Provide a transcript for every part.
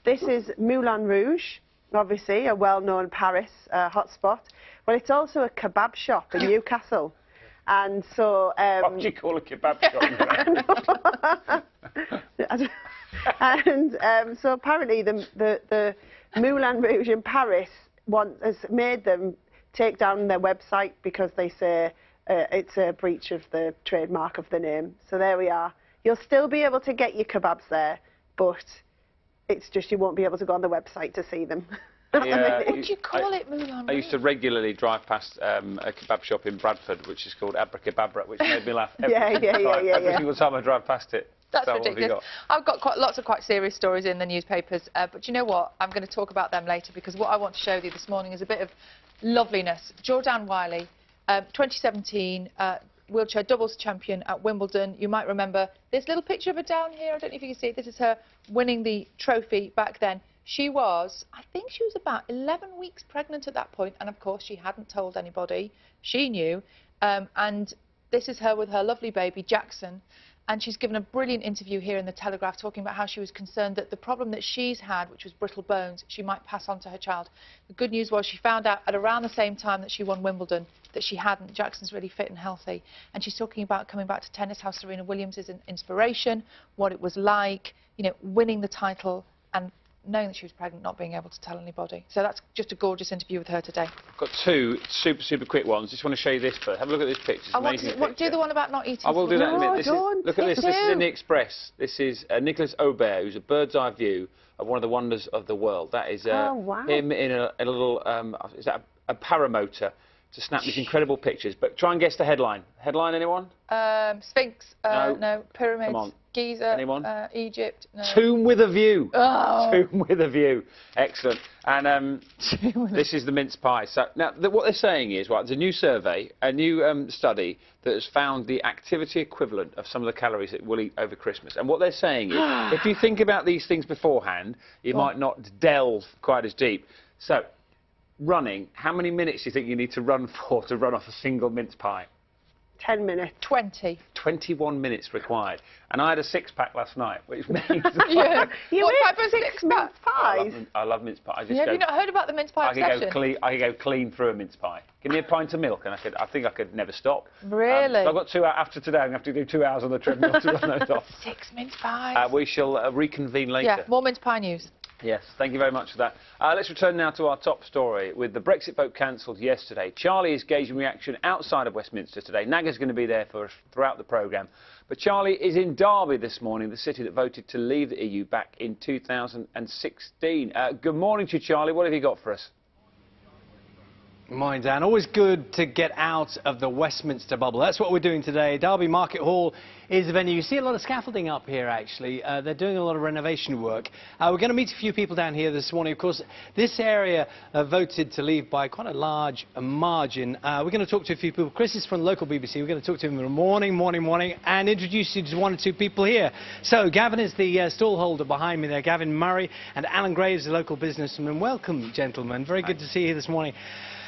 This is Moulin Rouge, obviously a well-known Paris hotspot. Well, it's also a kebab shop in Newcastle. And so... what do you call a kebab shop? And so apparently the Moulin Rouge in Paris has made them take down their website because they say it's a breach of the trademark of the name. So there we are. You'll still be able to get your kebabs there, but it's just you won't be able to go on the website to see them. Yeah, what do you call it, Moulin Rouge? I used to regularly drive past a kebab shop in Bradford, which is called Abracababra, which made me laugh every single time I drive past it. That's so ridiculous. I've got lots of quite serious stories in the newspapers, but you know what? I'm going to talk about them later, because what I want to show you this morning is a bit of loveliness. Jordan Wiley, 2017 wheelchair doubles champion at Wimbledon. You might remember this little picture of her down here. I don't know if you can see it. This is her winning the trophy back then. She was, I think she was about 11 weeks pregnant at that point, and of course she hadn't told anybody. She knew, and this is her with her lovely baby, Jackson, and she's given a brilliant interview here in the Telegraph talking about how she was concerned that the problem that she's had, which was brittle bones, she might pass on to her child. The good news was she found out at around the same time that she won Wimbledon that she hadn't. Jackson's really fit and healthy, and she's talking about coming back to tennis, how Serena Williams is an inspiration, what it was like, you know, winning the title and knowing that she was pregnant, not being able to tell anybody. So that's just a gorgeous interview with her today. I've got two super quick ones. Just want to show you this first. Have a look at this picture. It's amazing picture. Do the one about not eating. I will do that in a minute. Look at this. Do. This is in the Express. This is Nicholas Aubert, who's a bird's eye view of one of the wonders of the world. That is him in a little, is that a paramotor to snap these incredible pictures. But try and guess the headline. Headline, anyone? Sphinx. No. No. Pyramids. Come on. Giza. Anyone? Egypt. No. Tomb with a view. Oh. Tomb with a view. Excellent. And this is the mince pie. So now what they're saying is, right, there's a new survey, a new study that has found the activity equivalent of some of the calories that we'll eat over Christmas. And what they're saying is, if you think about these things beforehand, you might not delve quite as deep. So, running, how many minutes do you think you need to run for to run off a single mince pie? 10 minutes. 20. 21 minutes required. And I had a six-pack last night, which means... Yeah. You what ate type of six mince pies? I love mince pie. Have you not heard about the mince pie obsession? I could go clean through a mince pie. Give me a pint of milk and I think I could never stop. Really? So I've got 2 hours after today. I'm going to have to do 2 hours on the treadmill to run those off. 6 mince pies. We shall reconvene later. Yeah, more mince pie news. Yes, thank you very much for that. Let's return now to our top story. With the Brexit vote cancelled yesterday, Charlie is gauging reaction outside of Westminster today. Naga's going to be there for us throughout the programme. But Charlie is in Derby this morning, the city that voted to leave the EU back in 2016. Good morning to you, Charlie. What have you got for us? Morning, Dan. Always good to get out of the Westminster bubble. That's what we're doing today. Derby Market Hall is the venue. You see a lot of scaffolding up here, actually. They're doing a lot of renovation work. We're going to meet a few people down here this morning. Of course, this area voted to leave by quite a large margin. We're going to talk to a few people. Chris is from local BBC. We're going to talk to him in the morning, and introduce you to one or two people here. So, Gavin is the stall holder behind me there, Gavin Murray, and Alan Graves, the local businessman. Welcome, gentlemen. Very good to see you here this morning.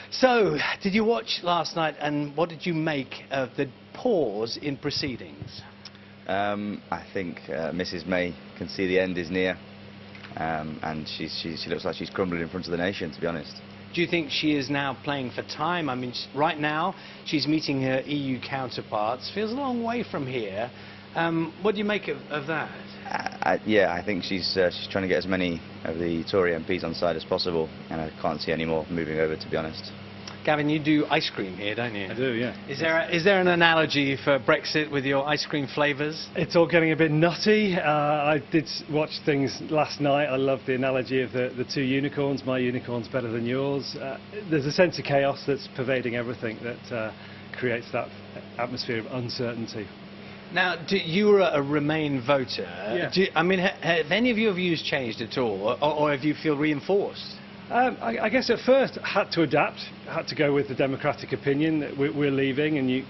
So, did you watch last night, and what did you make of the pause in proceedings? I think Mrs May can see the end is near, and she looks like she's crumbling in front of the nation, to be honest. Do you think she is now playing for time? I mean, right now, she's meeting her EU counterparts. Feels a long way from here. What do you make of that? Yeah, I think she's trying to get as many of the Tory MPs on side as possible, and I can't see any more moving over, to be honest. Gavin, you do ice cream here, don't you? I do, yeah. Is there an analogy for Brexit with your ice cream flavours? It's all getting a bit nutty. I did watch things last night. I love the analogy of the two unicorns. My unicorn's better than yours. There's a sense of chaos that's pervading everything that creates that atmosphere of uncertainty. Now, you were a Remain voter. Yeah. I mean, have any of your views changed at all, or have you feel reinforced? I guess at first I had to adapt, had to go with the democratic opinion that we're leaving, and you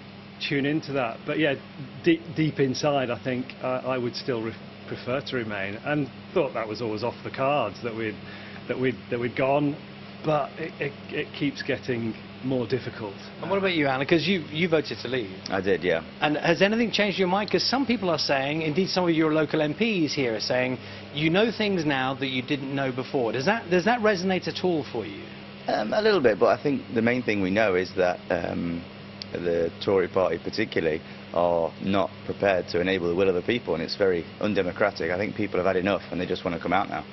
tune into that. But yeah, deep inside, I think I would still prefer to remain, and thought that was always off the cards, that we'd gone. But it keeps getting more difficult. And what about you, Alan? Because you voted to leave. I did, yeah. And has anything changed your mind? Because some people are saying, indeed some of your local MPs here are saying, you know things now that you didn't know before. Does that resonate at all for you? A little bit, but I think the main thing we know is that the Tory party particularly are not prepared to enable the will of the people, and it's very undemocratic. I think people have had enough and they just want to come out now.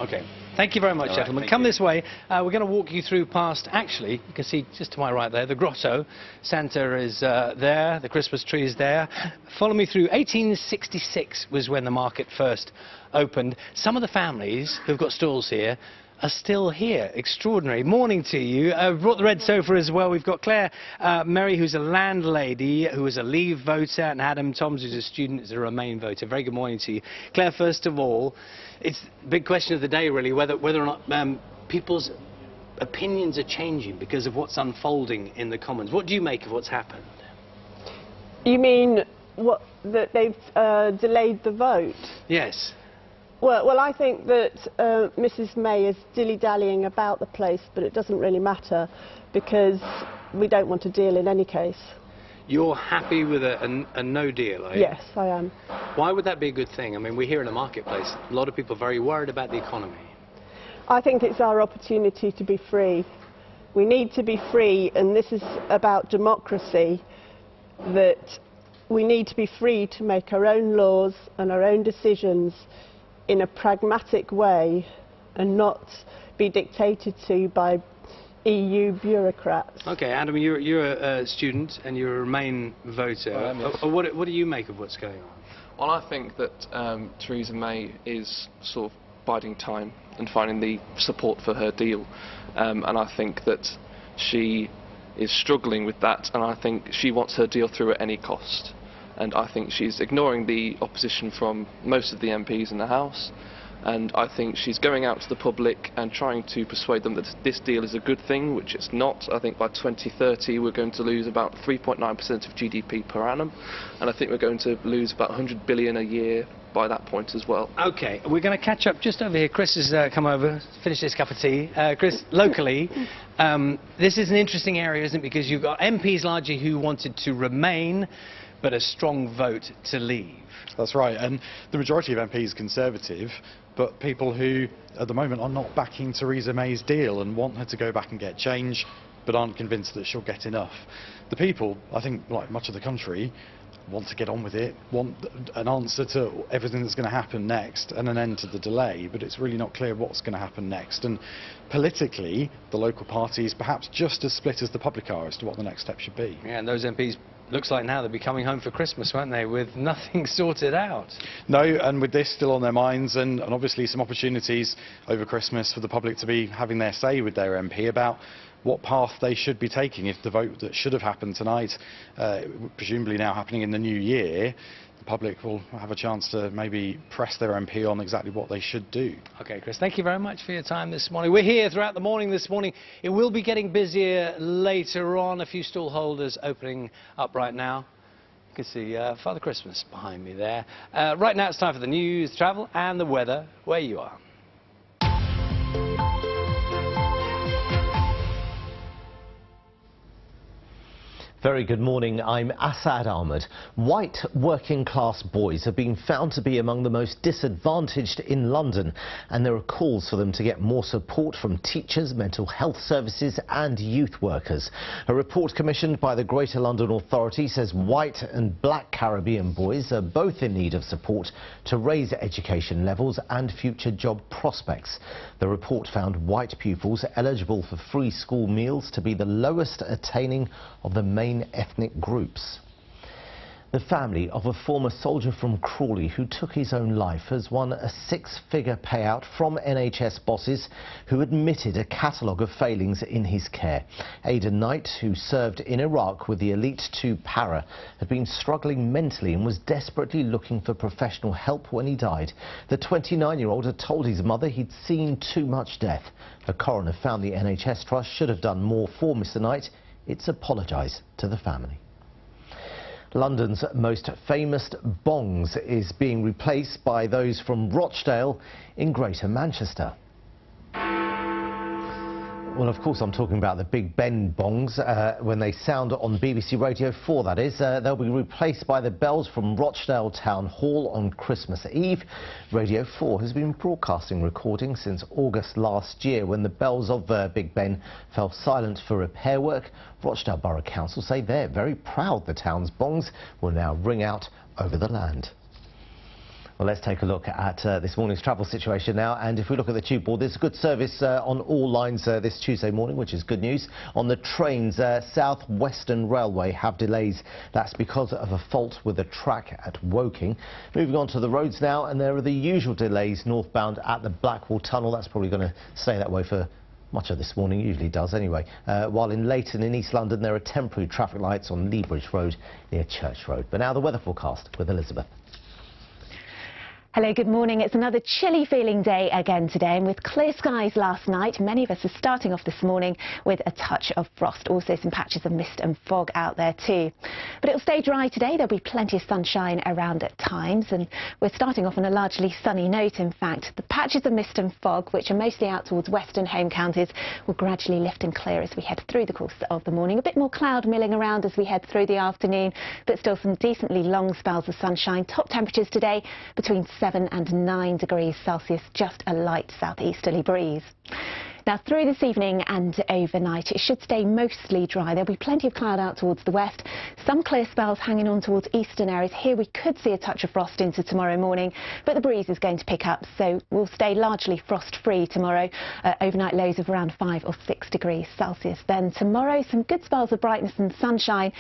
OK. Thank you very much, All right, gentlemen. thank Come you. this way. We're going to walk you through past, actually, you can see just to my right there, the grotto. Santa is there, the Christmas tree is there. Follow me through. 1866 was when the market first opened. Some of the families who've got stalls here are still here. Extraordinary. Morning to you. Brought the red sofa as well. We've got Claire Merry, who's a landlady, who is a Leave voter, and Adam Toms, who's a student, is a Remain voter. Very good morning to you. Claire, first of all, it's the big question of the day, really, whether or not people's opinions are changing because of what's unfolding in the Commons. What do you make of what's happened? You mean that they've delayed the vote? Yes. Well, I think that Mrs May is dilly-dallying about the place, but it doesn't really matter because we don't want a deal in any case. You're happy with a no deal, are you? Yes, I am. Why would that be a good thing? I mean, we're here in the marketplace. A lot of people are very worried about the economy. I think it's our opportunity to be free. We need to be free, and this is about democracy, that we need to be free to make our own laws and our own decisions in a pragmatic way and not be dictated to by EU bureaucrats. OK, Adam, you're a student and you're a Remain voter. I am, yes. What do you make of what's going on? Well, I think that Theresa May is sort of biding time and finding the support for her deal. And I think that she is struggling with that, and I think she wants her deal through at any cost. And I think she's ignoring the opposition from most of the MPs in the House, and I think she's going out to the public and trying to persuade them that this deal is a good thing, which it's not. I think by 2030 we're going to lose about 3.9% of GDP per annum, and I think we're going to lose about 100 billion a year by that point as well. OK, we're going to catch up just over here. Chris has come over, finished his cup of tea. Chris, locally, this is an interesting area, isn't it? Because you've got MPs largely who wanted to remain, but a strong vote to leave. That's right, and the majority of MPs are Conservative, but people who at the moment are not backing Theresa May's deal and want her to go back and get change, but aren't convinced that she'll get enough. The people, I think, like much of the country, want to get on with it, want an answer to everything that's going to happen next and an end to the delay, but it's really not clear what's going to happen next. And politically, the local parties perhaps just as split as the public are as to what the next step should be. Yeah, and those MPs, looks like now they'll be coming home for Christmas, won't they, with nothing sorted out? No, and with this still on their minds, and obviously some opportunities over Christmas for the public to be having their say with their MP about what path they should be taking if the vote that should have happened tonight, presumably now happening in the new year, the public will have a chance to maybe press their MP on exactly what they should do. OK, Chris, thank you very much for your time this morning. We're here throughout the morning this morning. It will be getting busier later on. A few stall holders opening up right now. You can see Father Christmas behind me there. Right now it's time for the news, travel and the weather where you are. Very good morning, I'm Asad Ahmed. White working class boys have been found to be among the most disadvantaged in London, and there are calls for them to get more support from teachers, mental health services and youth workers. A report commissioned by the Greater London Authority says white and black Caribbean boys are both in need of support to raise education levels and future job prospects. The report found white pupils eligible for free school meals to be the lowest attaining of the main ethnic groups. The family of a former soldier from Crawley who took his own life has won a six-figure payout from NHS bosses who admitted a catalogue of failings in his care. Aidan Knight, who served in Iraq with the Elite 2 Para, had been struggling mentally and was desperately looking for professional help when he died. The 29-year-old had told his mother he'd seen too much death. A coroner found the NHS Trust should have done more for Mr Knight. It's apologised to the family. London's most famous bongs is being replaced by those from Rochdale in Greater Manchester. Well, of course, I'm talking about the Big Ben bongs when they sound on BBC Radio 4, that is. They'll be replaced by the bells from Rochdale Town Hall on Christmas Eve. Radio 4 has been broadcasting recordings since August last year when the bells of Big Ben fell silent for repair work. Rochdale Borough Council say they're very proud the town's bongs will now ring out over the land. Well, let's take a look at this morning's travel situation now. And if we look at the tube board, there's good service on all lines this Tuesday morning, which is good news. On the trains, South Western Railway have delays. That's because of a fault with the track at Woking. Moving on to the roads now, and there are the usual delays northbound at the Blackwall Tunnel. That's probably going to stay that way for much of this morning, usually does anyway. While in Leighton in East London, there are temporary traffic lights on Lea Bridge Road near Church Road. But now the weather forecast with Elizabeth. Hello, good morning. It's another chilly feeling day again today, and with clear skies last night, many of us are starting off this morning with a touch of frost. Also some patches of mist and fog out there too. But it'll stay dry today. There'll be plenty of sunshine around at times, and we're starting off on a largely sunny note. In fact, the patches of mist and fog, which are mostly out towards western home counties, will gradually lift and clear as we head through the course of the morning. A bit more cloud milling around as we head through the afternoon, but still some decently long spells of sunshine. Top temperatures today between 7 and 9 degrees Celsius, just a light southeasterly breeze. Now, through this evening and overnight, it should stay mostly dry. There'll be plenty of cloud out towards the west, some clear spells hanging on towards eastern areas. Here we could see a touch of frost into tomorrow morning, but the breeze is going to pick up, so we'll stay largely frost-free tomorrow. Overnight lows of around 5 or 6 degrees Celsius. Then tomorrow, some good spells of brightness and sunshine,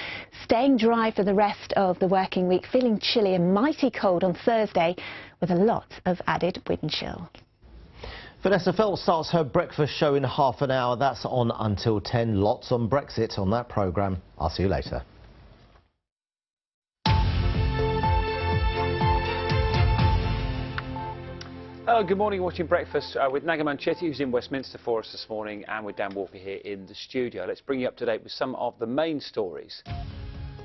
staying dry for the rest of the working week, feeling chilly and mighty cold on Thursday with a lot of added wind chill. Vanessa Feltz starts her breakfast show in half an hour. That's on until 10. Lots on Brexit on that programme. I'll see you later. Hello, good morning. Watching Breakfast with Naga Munchetty, who's in Westminster for us this morning, and with Dan Walker here in the studio. Let's bring you up to date with some of the main stories.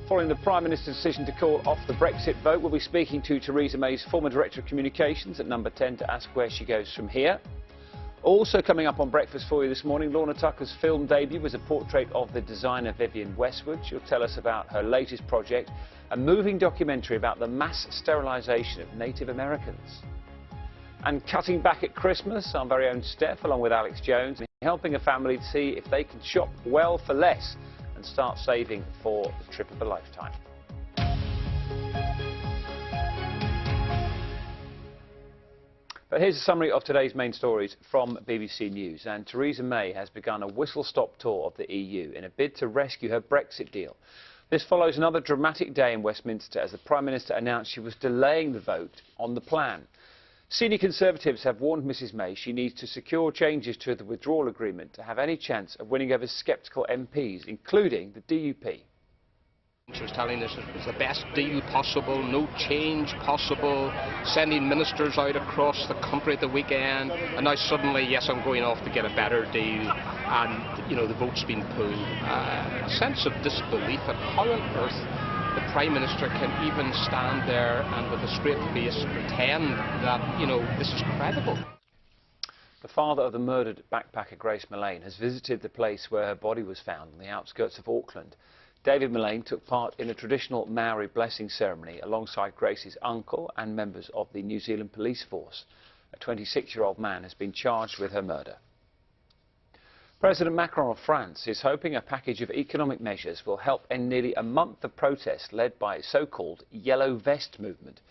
Following the Prime Minister's decision to call off the Brexit vote, we'll be speaking to Theresa May's former Director of Communications at Number 10 to ask where she goes from here. Also coming up on Breakfast for you this morning, Lorna Tucker's film debut was a portrait of the designer Vivienne Westwood. She'll tell us about her latest project, a moving documentary about the mass sterilisation of Native Americans. And cutting back at Christmas, our very own Steph, along with Alex Jones, helping a family to see if they can shop well for less and start saving for the trip of a lifetime. But here's a summary of today's main stories from BBC News. And Theresa May has begun a whistle-stop tour of the EU in a bid to rescue her Brexit deal. This follows another dramatic day in Westminster as the Prime Minister announced she was delaying the vote on the plan. Senior Conservatives have warned Mrs May she needs to secure changes to the withdrawal agreement to have any chance of winning over sceptical MPs, including the DUP. She was telling us it was the best deal possible, no change possible, sending ministers out across the country at the weekend, and now suddenly, yes, I'm going off to get a better deal, and, you know, the vote's been pulled. A sense of disbelief at how on earth the Prime Minister can even stand there and with a straight face pretend that, you know, this is credible. The father of the murdered backpacker Grace Millane has visited the place where her body was found on the outskirts of Auckland. David Millane took part in a traditional Maori blessing ceremony alongside Grace's uncle and members of the New Zealand Police Force. A 26-year-old man has been charged with her murder. President Macron of France is hoping a package of economic measures will help end nearly a month of protests led by a so-called Yellow Vest movement.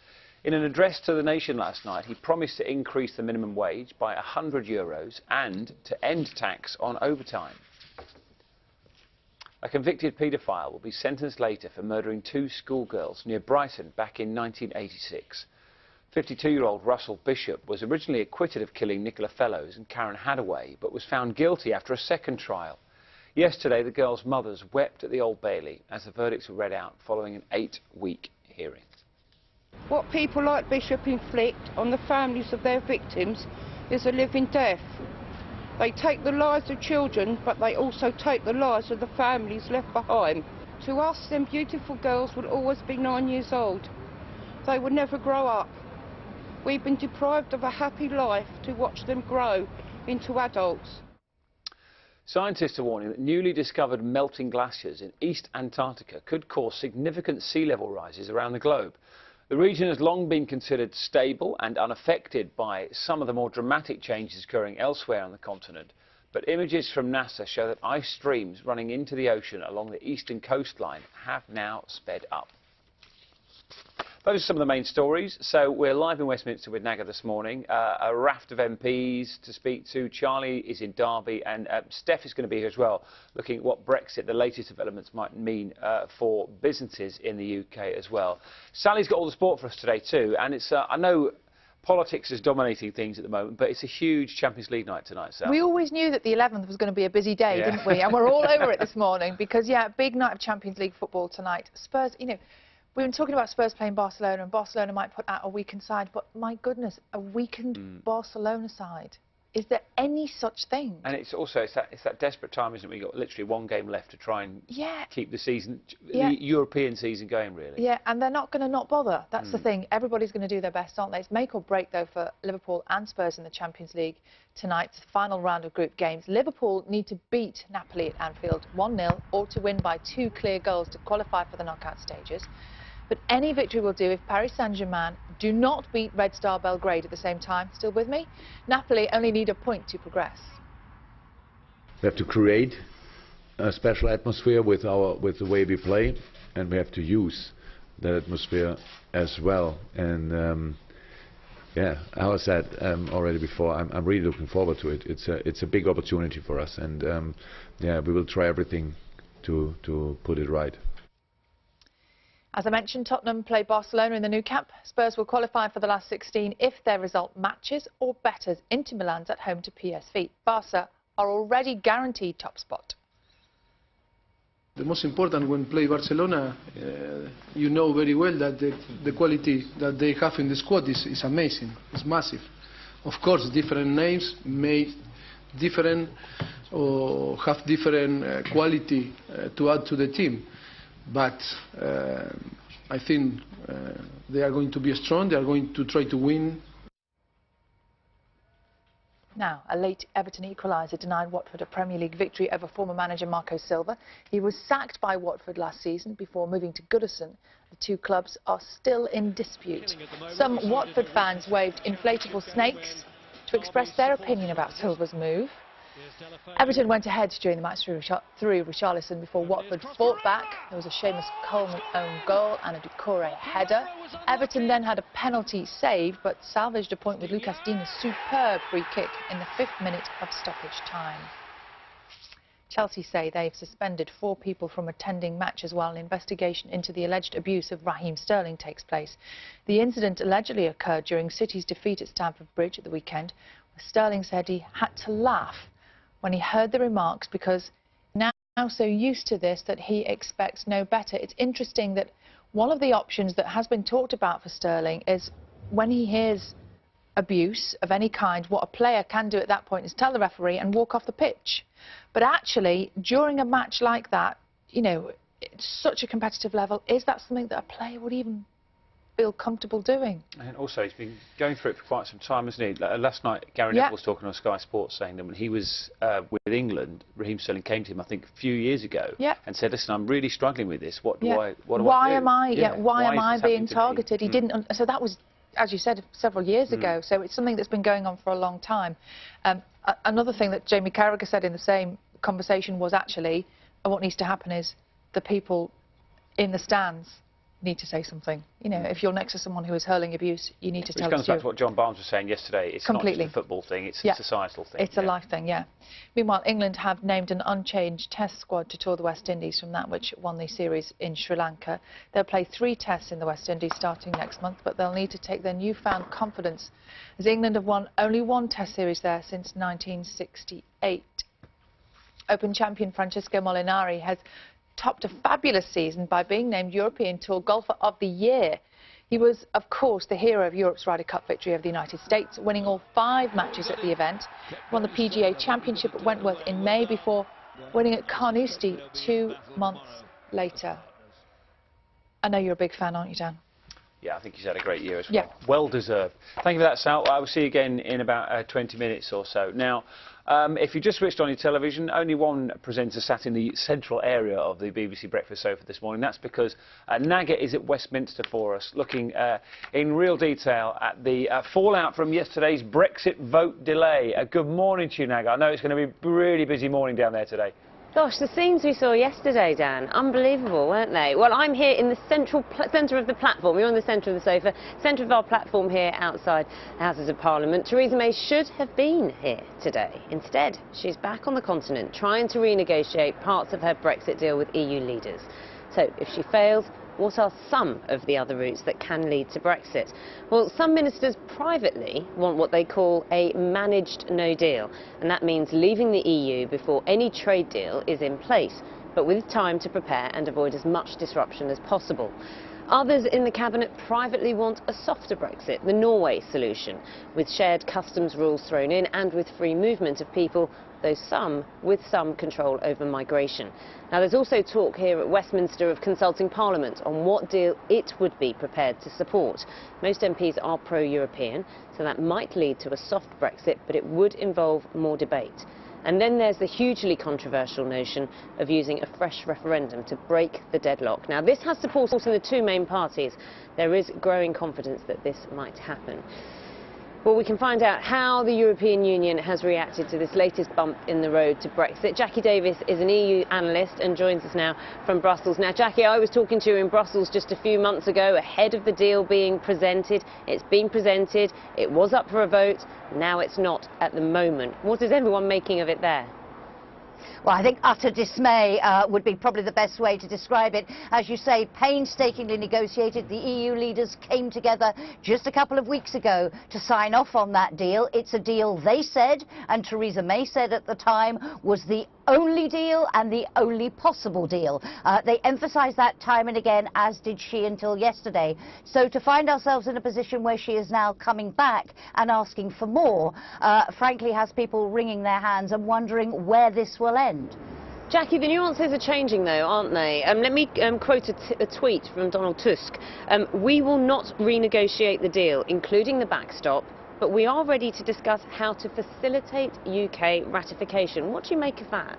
In an address to the nation last night, he promised to increase the minimum wage by €100 and to end tax on overtime. A convicted paedophile will be sentenced later for murdering 2 schoolgirls near Brighton back in 1986. 52-year-old Russell Bishop was originally acquitted of killing Nicola Fellows and Karen Hadaway, but was found guilty after a second trial. Yesterday, the girls' mothers wept at the Old Bailey as the verdicts were read out following an 8-week hearing. What people like Bishop inflict on the families of their victims is a living death. They take the lives of children, but they also take the lives of the families left behind. To us, them beautiful girls will always be 9 years old. They will never grow up. We've been deprived of a happy life to watch them grow into adults. Scientists are warning that newly discovered melting glaciers in East Antarctica could cause significant sea level rises around the globe. The region has long been considered stable and unaffected by some of the more dramatic changes occurring elsewhere on the continent. But images from NASA show that ice streams running into the ocean along the eastern coastline have now sped up. Those are some of the main stories. So we're live in Westminster with NAGA this morning. A raft of MPs to speak to. Charlie is in Derby, and Steph is going to be here as well, looking at what Brexit, the latest developments, might mean for businesses in the UK as well. Sally's got all the sport for us today too, and it's I know politics is dominating things at the moment, but it's a huge Champions League night tonight, Sal. We always knew that the 11th was going to be a busy day, didn't we? And we're all over it this morning because, yeah, big night of Champions League football tonight. Spurs, you know, we've been talking about Spurs playing Barcelona, and Barcelona might put out a weakened side, but my goodness, a weakened Barcelona side. Is there any such thing? And it's also it's that desperate time, isn't it? We've got literally one game left to try and keep the season, the European season going, really. Yeah, and they're not going to not bother. That's the thing. Everybody's going to do their best, aren't they? It's make or break, though, for Liverpool and Spurs in the Champions League tonight. It's the final round of group games. Liverpool need to beat Napoli at Anfield 1-0 or to win by 2 clear goals to qualify for the knockout stages. But any victory will do if Paris Saint-Germain do not beat Red Star Belgrade at the same time. Still with me? Napoli only need a point to progress. We have to create a special atmosphere with the way we play, and we have to use that atmosphere as well. And yeah, as I said already before, I'm really looking forward to it. It's a big opportunity for us, and yeah, we will try everything to put it right. As I mentioned, Tottenham play Barcelona in the Nou Camp. Spurs will qualify for the last 16 if their result matches or betters Inter Milan's at home to PSV. Barca are already guaranteed top spot. The most important when play Barcelona, you know very well that the quality that they have in the squad is amazing, it's massive. Of course, different names may different or have different quality to add to the team. But I think they are going to be strong, they are going to try to win. Now, a late Everton equaliser denied Watford a Premier League victory over former manager Marco Silva. He was sacked by Watford last season before moving to Goodison. The two clubs are still in dispute. Some Watford fans waved inflatable snakes to express their opinion about Silva's move. Everton went ahead during the match through Richarlison before Watford fought back. There was a Seamus Coleman own goal and a Doucouré header. Everton then had a penalty save but salvaged a point with Lucas Digne's superb free kick in the 5th minute of stoppage time. Chelsea say they've suspended 4 people from attending matches while an investigation into the alleged abuse of Raheem Sterling takes place. The incident allegedly occurred during City's defeat at Stamford Bridge at the weekend, where Sterling said he had to laugh when he heard the remarks because now so used to this that he expects no better. It's interesting that one of the options that has been talked about for Sterling is when he hears abuse of any kind, what a player can do at that point is tell the referee and walk off the pitch. But actually, during a match like that, you know, it's such a competitive level, is that something that a player would even feel comfortable doing? And also, he's been going through it for quite some time, hasn't he? Last night, Gary Neville was talking on Sky Sports saying that when he was with England, Raheem Sterling came to him, I think, a few years ago, and said, "Listen, I'm really struggling with this. What do I do? Why am I being targeted?" He didn't. So that was, as you said, several years ago. So it's something that's been going on for a long time. Another thing that Jamie Carragher said in the same conversation was actually, what needs to happen is the people in the stands need to say something. You know, if you're next to someone who is hurling abuse, you need to tell us. Which comes back to what John Barnes was saying yesterday. It's not just a football thing, it's a societal thing. It's a life thing, yeah. Meanwhile, England have named an unchanged Test squad to tour the West Indies from that which won the series in Sri Lanka. They'll play 3 Tests in the West Indies starting next month, but they'll need to take their newfound confidence, as England have won only 1 Test series there since 1968. Open champion Francesco Molinari has topped a fabulous season by being named European Tour Golfer of the Year. He was, of course, the hero of Europe's Ryder Cup victory over the United States, winning all 5 matches at the event. He won the PGA Championship at Wentworth in May before winning at Carnoustie 2 months later. I know you're a big fan, aren't you, Dan? Yeah, I think he's had a great year as well. Yeah. Well deserved. Thank you for that, Sal. I will see you again in about 20 minutes or so. Now, if you just switched on your television, only one presenter sat in the central area of the BBC Breakfast sofa this morning. That's because Naga is at Westminster for us, looking in real detail at the fallout from yesterday's Brexit vote delay. Good morning to you, Naga. I know it's going to be a really busy morning down there today. Gosh, the scenes we saw yesterday, Dan, unbelievable, weren't they? Well, I'm here in the centre of the platform. You're in the centre of the sofa, centre of our platform here outside the Houses of Parliament. Theresa May should have been here today. Instead, she's back on the continent trying to renegotiate parts of her Brexit deal with EU leaders. So, if she fails, what are some of the other routes that can lead to Brexit? Well, some ministers privately want what they call a managed no deal, and that means leaving the EU before any trade deal is in place, but with time to prepare and avoid as much disruption as possible. Others in the cabinet privately want a softer Brexit, the Norway solution, with shared customs rules thrown in and with free movement of people, though some with some control over migration. Now, there's also talk here at Westminster of consulting Parliament on what deal it would be prepared to support. Most MPs are pro-European, so that might lead to a soft Brexit, but it would involve more debate. And then there's the hugely controversial notion of using a fresh referendum to break the deadlock. Now, this has support in the two main parties. There is growing confidence that this might happen. Well, we can find out how the European Union has reacted to this latest bump in the road to Brexit. Jackie Davis is an EU analyst and joins us now from Brussels. Now, Jackie, I was talking to you in Brussels just a few months ago ahead of the deal being presented. It's been presented, it was up for a vote, now it's not at the moment. What is everyone making of it there? Well, I think utter dismay would be probably the best way to describe it. As you say, painstakingly negotiated. The EU leaders came together just a couple of weeks ago to sign off on that deal. It's a deal they said, and Theresa May said at the time, was the only deal and the only possible deal. They emphasised that time and again, as did she until yesterday. So to find ourselves in a position where she is now coming back and asking for more, frankly, has people wringing their hands and wondering where this will end. Jackie, the nuances are changing, though, aren't they? Let me quote a tweet from Donald Tusk. We will not renegotiate the deal, including the backstop, but we are ready to discuss how to facilitate UK ratification. What do you make of that?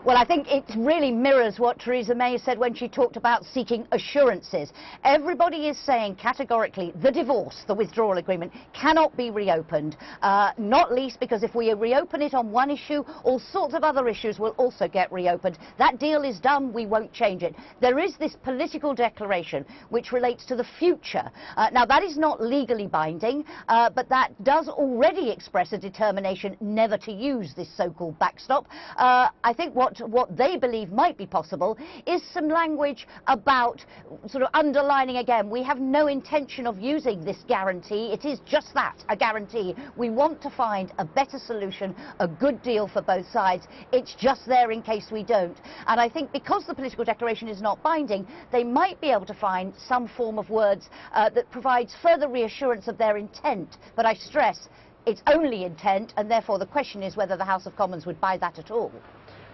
Well, I think it really mirrors what Theresa May said when she talked about seeking assurances. Everybody is saying categorically the divorce, the withdrawal agreement, cannot be reopened, not least because if we reopen it on one issue, all sorts of other issues will also get reopened. That deal is done, we won't change it. There is this political declaration which relates to the future. Now, that is not legally binding, but that does already express a determination never to use this so-called backstop. I think what they believe might be possible is some language about sort of underlining again, we have no intention of using this guarantee. It is just that, a guarantee. We want to find a better solution, a good deal for both sides. It's just there in case we don't. And I think because the political declaration is not binding, they might be able to find some form of words that provides further reassurance of their intent. But I stress, it's only intent, and therefore the question is whether the House of Commons would buy that at all.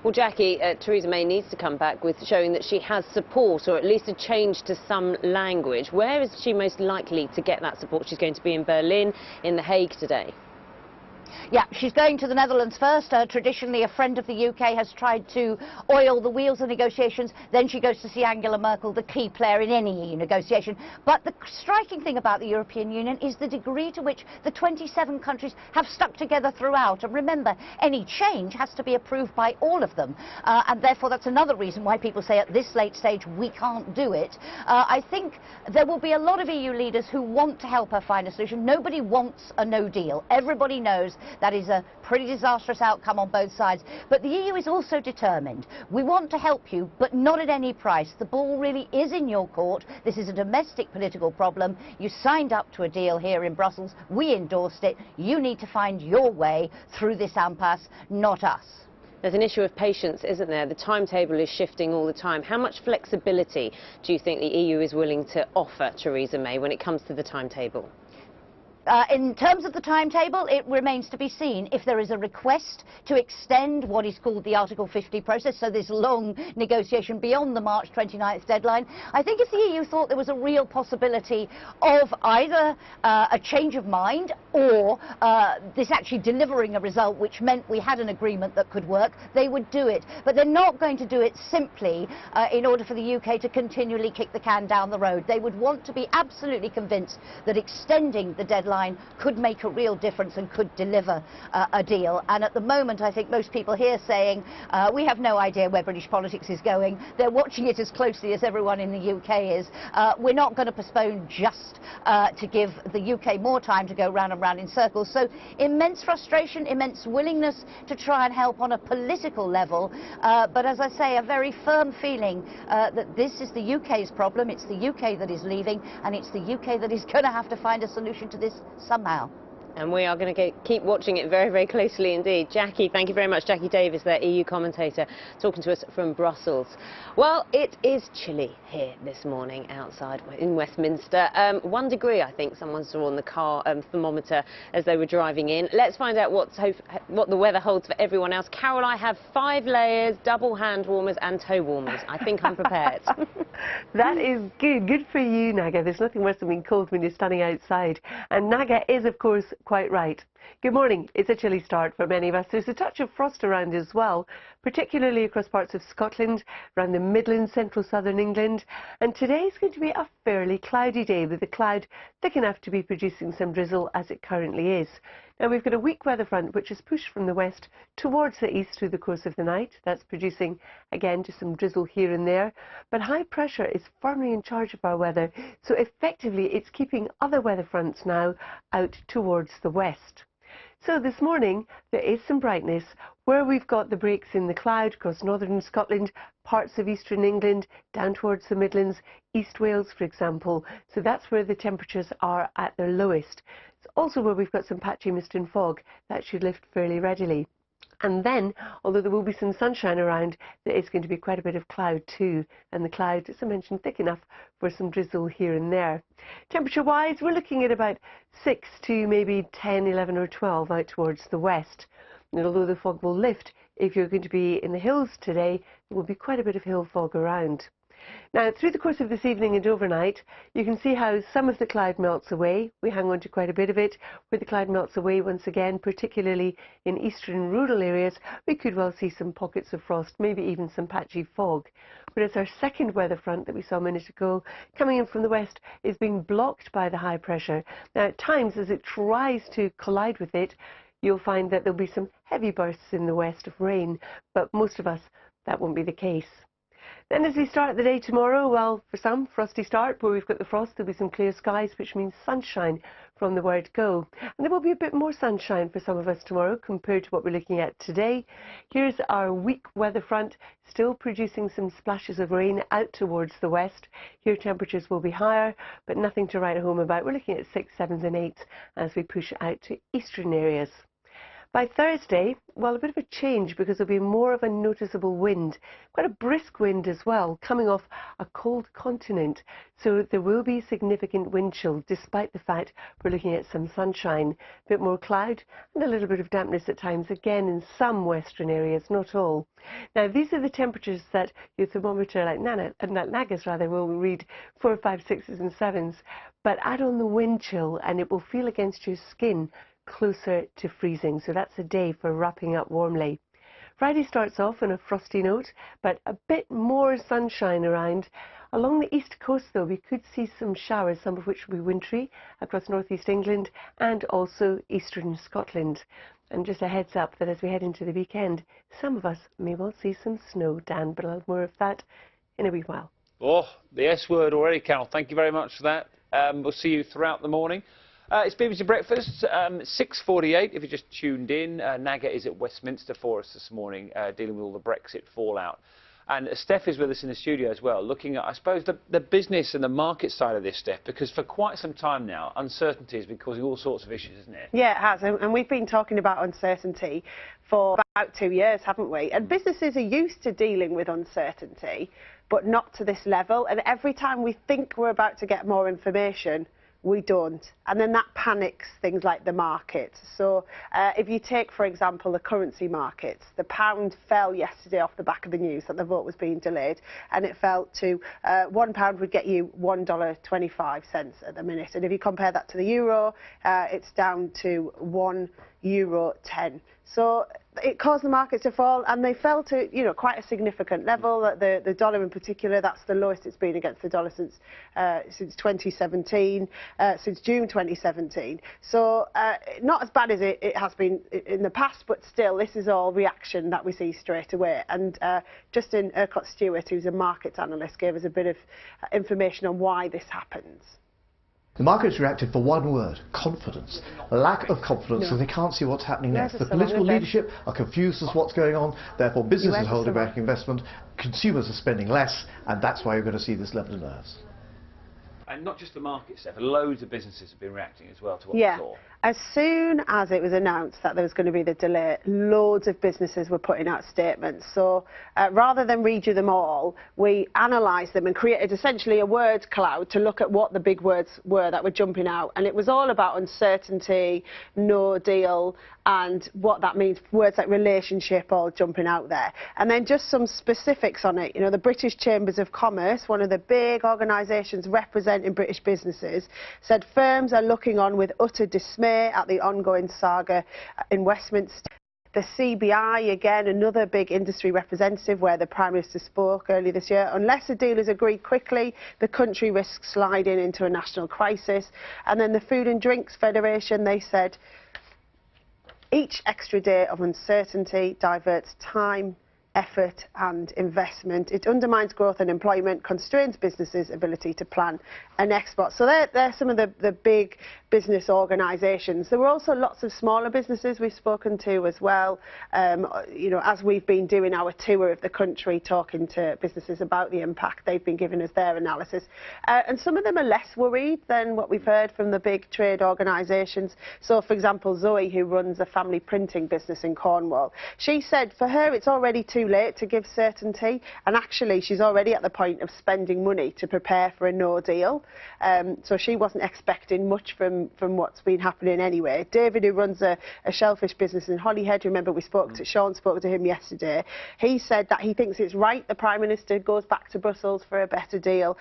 Well, Jackie, Theresa May needs to come back with showing that she has support, or at least a change to some language. Where is she most likely to get that support? She's going to be in Berlin, in The Hague today. Yeah, she's going to the Netherlands first. Traditionally, a friend of the UK has tried to oil the wheels of negotiations. Then she goes to see Angela Merkel, the key player in any EU negotiation. But the striking thing about the European Union is the degree to which the 27 countries have stuck together throughout. And remember, any change has to be approved by all of them. And therefore, that's another reason why people say at this late stage, we can't do it. I think there will be a lot of EU leaders who want to help her find a solution. Nobody wants a no deal. Everybody knows that is a pretty disastrous outcome on both sides. But the EU is also determined. We want to help you, but not at any price. The ball really is in your court. This is a domestic political problem. You signed up to a deal here in Brussels. We endorsed it. You need to find your way through this impasse, not us. There's an issue of patience, isn't there? The timetable is shifting all the time. How much flexibility do you think the EU is willing to offer Theresa May when it comes to the timetable? In terms of the timetable, it remains to be seen. If there is a request to extend what is called the Article 50 process, so this long negotiation beyond the March 29th deadline, I think if the EU thought there was a real possibility of either a change of mind or this actually delivering a result which meant we had an agreement that could work, they would do it. But they're not going to do it simply in order for the UK to continually kick the can down the road. They would want to be absolutely convinced that extending the deadline could make a real difference and could deliver a deal. And at the moment, I think most people here saying we have no idea where British politics is going. They're watching it as closely as everyone in the UK is. We're not going to postpone just to give the UK more time to go round and round in circles. So immense frustration, immense willingness to try and help on a political level. But as I say, a very firm feeling that this is the UK's problem. It's the UK that is leaving, and it's the UK that is going to have to find a solution to this somehow. And we are going to keep watching it very, very closely indeed. Jackie, thank you very much. Jackie Davis, their EU commentator, talking to us from Brussels. Well, it is chilly here this morning outside in Westminster. 1 degree, I think, someone saw on the car thermometer as they were driving in. Let's find out what the weather holds for everyone else. Carol, I have 5 layers, double hand warmers and toe warmers. I think I'm prepared. That is good. Good for you, Naga. There's nothing worse than being cold when you're standing outside. And Naga is, of course, quite right. Good morning. It's a chilly start for many of us. There's a touch of frost around as well, particularly across parts of Scotland, around the Midlands, central southern England. And today is going to be a fairly cloudy day, with the cloud thick enough to be producing some drizzle as it currently is. Now, we've got a weak weather front which is pushed from the west towards the east through the course of the night. That's producing, again, just some drizzle here and there. But high pressure is firmly in charge of our weather, so effectively it's keeping other weather fronts now out towards the west. So this morning there is some brightness where we've got the breaks in the cloud across northern Scotland, parts of eastern England, down towards the Midlands, East Wales, for example. So that's where the temperatures are at their lowest. It's also where we've got some patchy mist and fog that should lift fairly readily. And then, although there will be some sunshine around, there is going to be quite a bit of cloud too. And the cloud, as I mentioned, thick enough for some drizzle here and there. Temperature-wise, we're looking at about 6 to maybe 10, 11 or 12 out towards the west. And although the fog will lift, if you're going to be in the hills today, there will be quite a bit of hill fog around. Now, through the course of this evening and overnight, you can see how some of the cloud melts away. We hang on to quite a bit of it. Where the cloud melts away once again, particularly in eastern rural areas, we could well see some pockets of frost, maybe even some patchy fog. Whereas our second weather front that we saw a minute ago, coming in from the west, is being blocked by the high pressure. Now, at times, as it tries to collide with it, you'll find that there'll be some heavy bursts in the west of rain, but most of us, that won't be the case. Then as we start the day tomorrow, well, for some, frosty start. Where we've got the frost, there'll be some clear skies, which means sunshine from the word go. And there will be a bit more sunshine for some of us tomorrow compared to what we're looking at today. Here's our weak weather front, still producing some splashes of rain out towards the west. Here temperatures will be higher, but nothing to write home about. We're looking at 6s, 7s and 8s as we push out to eastern areas. By Thursday, well, a bit of a change because there'll be more of a noticeable wind, quite a brisk wind as well, coming off a cold continent. So there will be significant wind chill, despite the fact we're looking at some sunshine, a bit more cloud and a little bit of dampness at times, again in some western areas, not all. Now, these are the temperatures that your thermometer, like Naga's rather, will read 4, 5, 6s and 7s. But add on the wind chill and it will feel against your skin closer to freezing, so that's a day for wrapping up warmly. Friday starts off on a frosty note, but a bit more sunshine around. Along the east coast, though, we could see some showers, some of which will be wintry across northeast England and also eastern Scotland. And just a heads up that as we head into the weekend, some of us may well see some snow, Dan, but I'll have more of that in a wee while. Oh, the S word already, Carol. Thank you very much for that. We'll see you throughout the morning. It's BBC Breakfast, 6:48 if you just tuned in. Naga is at Westminster for us this morning, dealing with all the Brexit fallout. And Steph is with us in the studio as well, looking at, I suppose, the business and the market side of this, Steph, because for quite some time now, uncertainty has been causing all sorts of issues, isn't it? Yeah, it has, and we've been talking about uncertainty for about 2 years, haven't we? And businesses are used to dealing with uncertainty, but not to this level. And every time we think we're about to get more information, we don't. And then that panics things like the markets. So if you take, for example, the currency markets, the pound fell yesterday off the back of the news that the vote was being delayed, and it fell to £1 would get you $1.25 at the minute. And if you compare that to the euro, it's down to €1.10. So it caused the markets to fall, and they fell to, you know, quite a significant level. The dollar in particular, that's the lowest it's been against the dollar since 2017, since June 2017. So not as bad as it has been in the past, but still, this is all reaction that we see straight away. And Justin Urquhart-Stewart, who's a markets analyst, gave us a bit of information on why this happens. The markets reacted for one word: confidence. A lack of confidence, so they can't see what's happening next. The political leadership are confused as to what's going on, therefore businesses are holding back investment, consumers are spending less, and that's why you're going to see this level of nerves. And not just the market, Steph, loads of businesses have been reacting as well to what we saw. As soon as it was announced that there was going to be the delay, loads of businesses were putting out statements. So rather than read you them all, we analysed them and created essentially a word cloud to look at what the big words were that were jumping out. And it was all about uncertainty, no deal, and what that means. Words like relationship all jumping out there. And then just some specifics on it. You know, the British Chambers of Commerce, one of the big organisations representing British businesses, said firms are looking on with utter dismay at the ongoing saga in Westminster. The CBI, again, another big industry representative where the Prime Minister spoke earlier this year, unless a deal is agreed quickly, the country risks sliding into a national crisis. And then the Food and Drinks Federation, they said, each extra day of uncertainty diverts time, effort and investment. It undermines growth and employment, constrains businesses' ability to plan and export. So they're some of the big business organisations. There were also lots of smaller businesses we've spoken to as well, you know, as we've been doing our tour of the country, talking to businesses about the impact. They've been giving us their analysis. And some of them are less worried than what we've heard from the big trade organisations. So, for example, Zoe, who runs a family printing business in Cornwall, she said for her it's already too late to give certainty, and actually she's already at the point of spending money to prepare for a no deal. So she wasn't expecting much from what's been happening anyway. David, who runs a shellfish business in Holyhead, remember we spoke to Sean, spoke to him yesterday, he said that he thinks it's right the Prime Minister goes back to Brussels for a better deal.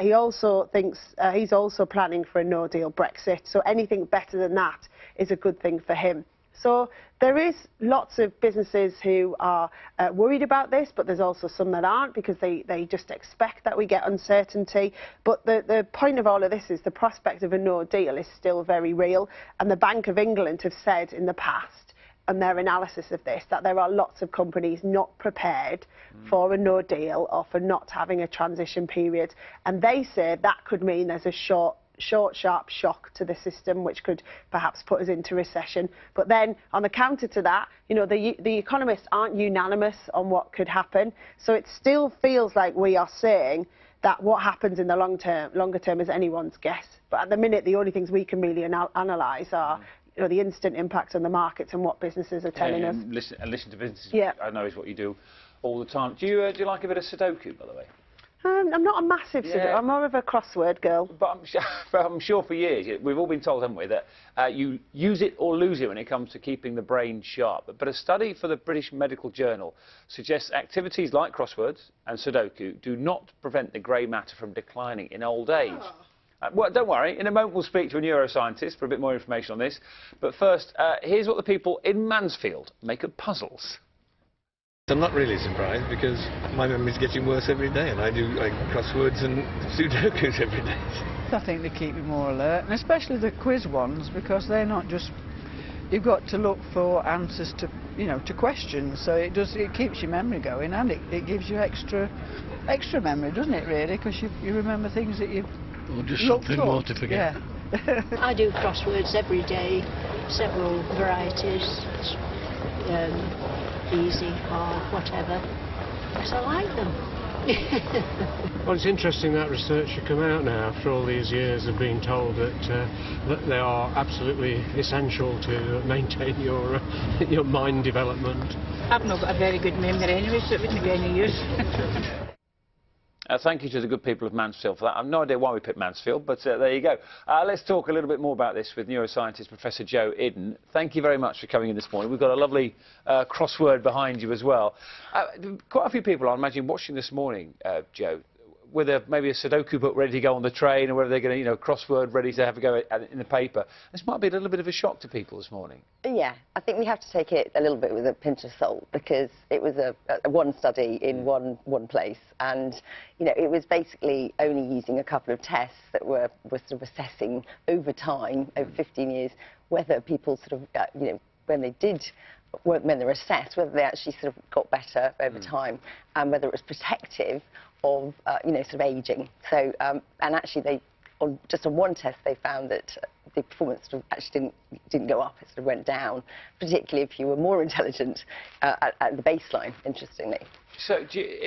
He also thinks he's also planning for a no deal Brexit, so anything better than that is a good thing for him. So there is lots of businesses who are worried about this, but there's also some that aren't, because they just expect that we get uncertainty. But the point of all of this is the prospect of a no deal is still very real, and the Bank of England have said in the past, and their analysis of this, that there are lots of companies not prepared for a no deal or for not having a transition period, and they say that could mean there's a short, sharp shock to the system, which could perhaps put us into recession. But then, on the counter to that, you know, the economists aren't unanimous on what could happen. So it still feels like we are saying that what happens in the longer term is anyone's guess. But at the minute, the only things we can really analyse are, you know, the instant impacts on the markets and what businesses are telling us. Listen to businesses. Yeah. I know is what you do all the time. Do you like a bit of Sudoku, by the way? I'm not a massive Sudoku. I'm more of a crossword girl. But I'm sure for years, we've all been told, haven't we, that you use it or lose it when it comes to keeping the brain sharp. But a study for the British Medical Journal suggests activities like crosswords and Sudoku do not prevent the grey matter from declining in old age. Well, don't worry, in a moment we'll speak to a neuroscientist for a bit more information on this. But first, here's what the people in Mansfield make of puzzles. I'm not really surprised, because my memory's getting worse every day, and I do crosswords and Sudokus every day. I think they keep you more alert, and especially the quiz ones, because they're not just, you've got to look for answers to, you know, to questions, so it keeps your memory going, and it gives you extra memory, doesn't it, really, because you remember things that you've or just something more to forget. Yeah. I do crosswords every day, several varieties, easy, hard, whatever, because I like them. Well, it's interesting that research should come out now after all these years of being told that they are absolutely essential to maintain your mind development. I've not got a very good memory anyway, so it wouldn't be any use. Thank you to the good people of Mansfield for that. I have no idea why we picked Mansfield, but there you go. Let's talk a little bit more about this with neuroscientist Professor Joe Idden. Thank you very much for coming in this morning. We've got a lovely crossword behind you as well. Quite a few people, I imagine, watching this morning, Joe, with maybe a Sudoku book ready to go on the train, or whether they're going to, crossword ready to have a go in the paper. This might be a little bit of a shock to people this morning. Yeah, I think we have to take it a little bit with a pinch of salt, because it was a one study in one place, and it was basically only using a couple of tests that were sort of assessing over time, over 15 years, whether people sort of when they were assessed, whether they actually sort of got better over time, and whether it was protective of sort of aging. So and actually just on one test they found that the performance sort of actually didn't go up, it sort of went down, particularly if you were more intelligent at the baseline, interestingly. So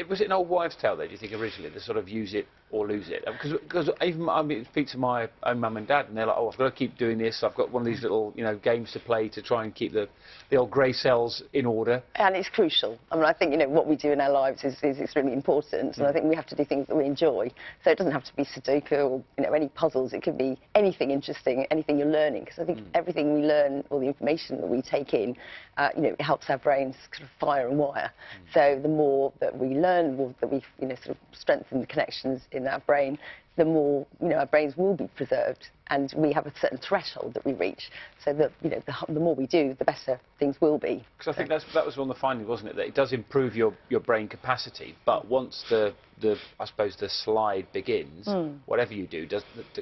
was it an old wives' tale, though, do you think, originally, to sort of use it or lose it? Because even I speak to my own mum and dad, and they're like, oh, I've got to keep doing this. I've got one of these little, games to play to try and keep the old grey cells in order. And it's crucial. I mean, I think, what we do in our lives is extremely important, and I think we have to do things that we enjoy. So it doesn't have to be Sudoku or, any puzzles. It could be anything interesting, anything you're learning, because I think everything we learn, all the information that we take in, it helps our brains kind of fire and wire. So the more that we learn, the more that we, sort of strengthen the connections in our brain, the more, our brains will be preserved, and we have a certain threshold that we reach. So that, the more we do, the better things will be. Because I think that was one of the findings, wasn't it? That it does improve your brain capacity, but once I suppose the slide begins, whatever you do,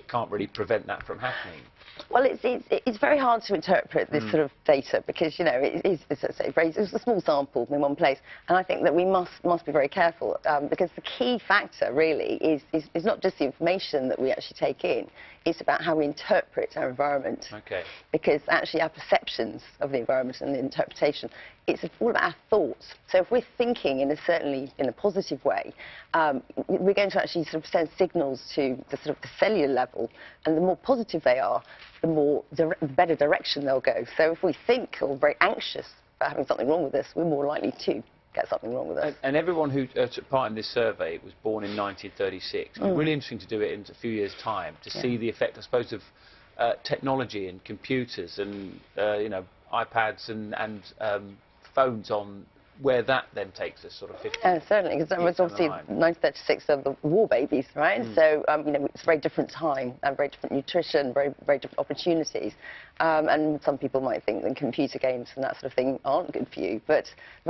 can't really prevent that from happening. Well, it's very hard to interpret this sort of data, because it is, as I say, it's a small sample in one place, and I think that we must be very careful, because the key factor really is not just the information that we actually take in, it's about how we interpret our environment. Okay. Because actually our perceptions of the environment and the interpretation, it's all about our thoughts. So if we're thinking in a positive way, we're going to actually sort of send signals to the sort of the cellular level, and the more positive they are, the better direction they'll go. So if we think or we're very anxious about having something wrong with us, we're more likely to get something wrong with us. And everyone who took part in this survey was born in 1936. It's really interesting to do it in a few years' time, to see the effect, I suppose, of technology and computers and iPads and phones on where that then takes us, sort of 50. Certainly, because that was obviously 1936 of the war babies, right? So it's a very different time, and very different nutrition, very different opportunities. And some people might think that computer games and that sort of thing aren't good for you, but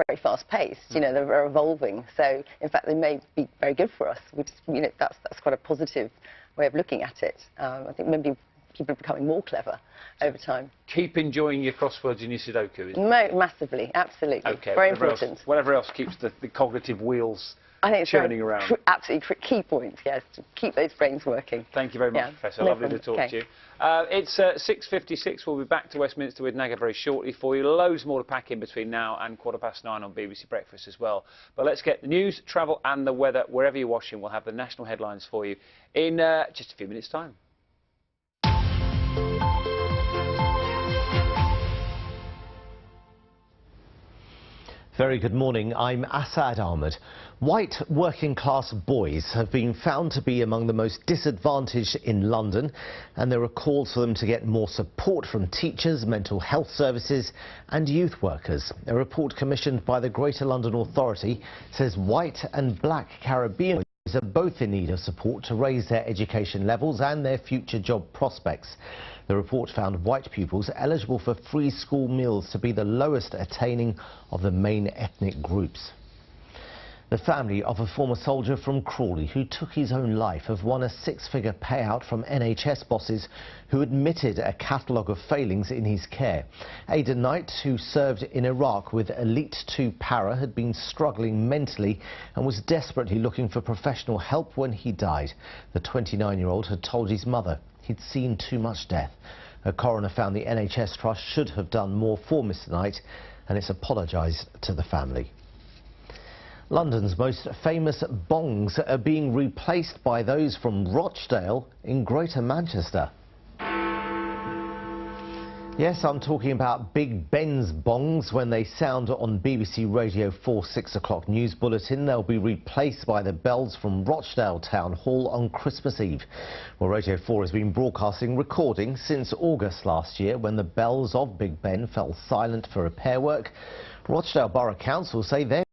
very fast-paced. They're evolving. So in fact, they may be very good for us. That's quite a positive way of looking at it. I think maybe people are becoming more clever over time. Keep enjoying your crosswords and your Sudoku, isn't it? Massively, absolutely. Okay, very important. Whatever else keeps the cognitive wheels churning around. Absolutely key points, yes, to keep those brains working. Thank you very much, Professor. Lovely to talk to you. It's 6:56. We'll be back to Westminster with Naga very shortly for you. Loads more to pack in between now and 9:15 on BBC Breakfast as well. But let's get the news, travel and the weather. Wherever you're watching, we'll have the national headlines for you in just a few minutes' time. Very good morning. I'm Asad Ahmed. White working class boys have been found to be among the most disadvantaged in London, and there are calls for them to get more support from teachers, mental health services and youth workers. A report commissioned by the Greater London Authority says white and black Caribbean boys are both in need of support to raise their education levels and their future job prospects. The report found white pupils eligible for free school meals to be the lowest attaining of the main ethnic groups. The family of a former soldier from Crawley who took his own life have won a six-figure payout from NHS bosses who admitted a catalogue of failings in his care. Aidan Knight, who served in Iraq with Elite 2 Para, had been struggling mentally and was desperately looking for professional help when he died. The 29-year-old had told his mother he'd seen too much death. A coroner found the NHS Trust should have done more for Mr Knight, and it's apologised to the family. London's most famous bongs are being replaced by those from Rochdale in Greater Manchester. Yes, I'm talking about Big Ben's bongs. When they sound on BBC Radio 4 6 o'clock news bulletin, they'll be replaced by the bells from Rochdale Town Hall on Christmas Eve. Well, Radio 4 has been broadcasting recordings since August last year when the bells of Big Ben fell silent for repair work. Rochdale Borough Council say they're